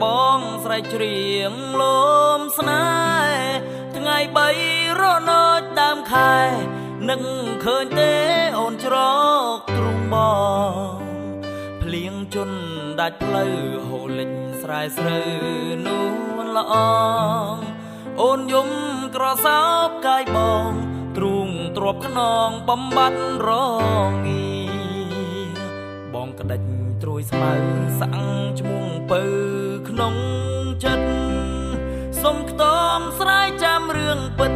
បងស្រែកច្រៀងលំស្នេហ៍ថ្ងៃ3រនោចដើមខែនឹងឃើញទេអូនច្រកទ្រូងបងភ្លៀងជន់ដាច់ផ្លូវហូរលិចស្រែស្រូវនួនល្អអូនយំក្រសោបកាយបងទ្រូងទ្របខ្នងបំបត្តិរងាបងក្តិចត្រួយស្មៅសាំងឈ្មោះពៅក្នុងចិត្តសុំខ្ទមស្រ័យចាំរឿងពិត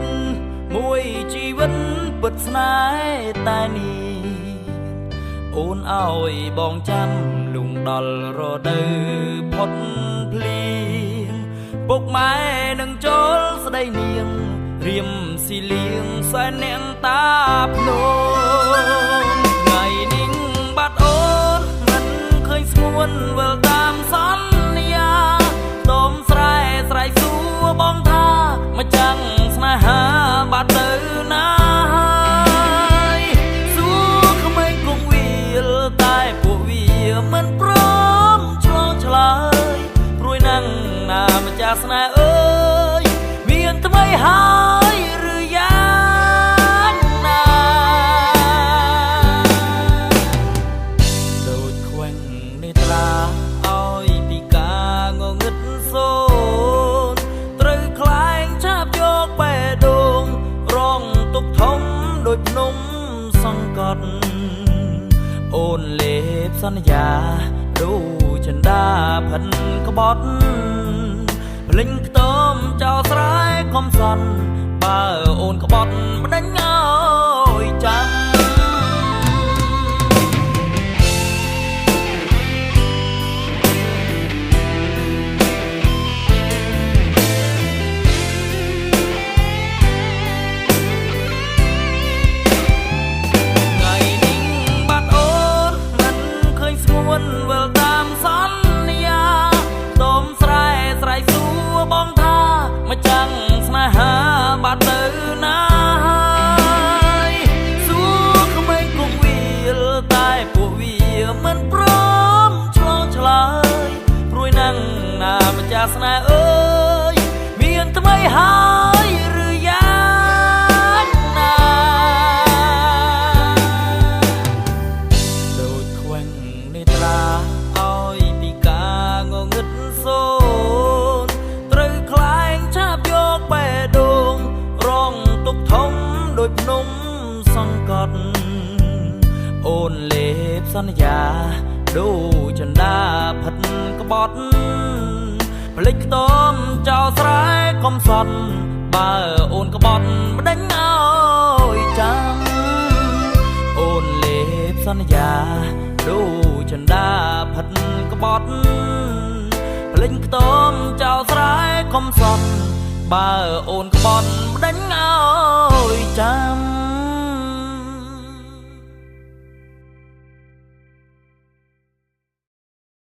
មួយជីវិតពិតស្នេហ៍តែនេះអូនឲ្យបងចាំលងដល់រដូវផុតភ្លៀងពុកម៉ែនឹងចូលស្ដីនាងរៀមស៊ីលៀងសែននាងតាភ្នំថ្ងៃនេះបាត់អូនមិនឃើញស្ងួនវិលតាមសន្យាតោមស្រែស្រ័យសួរបងថាមកចាំងស្នេហាបាត់ទៅណាសួរក្មេងគង់វាលតែពួកវាមិនព្រមឆ្លងឆ្លើយព្រួយណាំងណាម្ចាស់ស្នេហ៍អើយមានថ្មីហើយឬយ៉ាងណាដូចខ្វែងនេត្រាឲ្យពីការងងឹតសូនត្រូវខ្លែងឆាបយកបេះដូងរងទុកធំដូចភ្នំសង្កត់អូនលេបសន្យាដូចចិន្តាផិនក្បត់ភ្លេងខ្ទមចោលស្រែកុំសន់បើអូនក្បត់បដិញឲ្យចាំថ្ងៃនេះបាត់អូនមិនឃើញស្ងួនវិលតាមសន្យាតោមស្រែស្រ័យសួរបងថាមកចាំងស្នេហាបាត់ទៅណាសួរក្មេងគង់វាលតែពួកវាមិនព្រមឆ្លងឆ្លើយព្រួយណាំងណាម្ចាស់ស្នេហ៍អើយមានថ្មីហើយឬយ៉ាងណាដូចខ្វែងនេត្រាឲ្យពីការងងឹតសូនត្រូវខ្លែងឆាបយកបេះដូងរងទុកធំដូចភ្នំសង្កត់អូនលេបសន្យាដូចចិន្តាផិតក្បត់ភ្លេចខ្ទមចោលស្រែកុំសន់បើអូនក្បត់បដិញឲ្យចាំអូនលេបសន្យាដូចចិន្តាផិតក្បត់ភ្លេចខ្ទមចោលស្រែកុំសន់បើអូនក្បត់បដិញឲ្យចាំ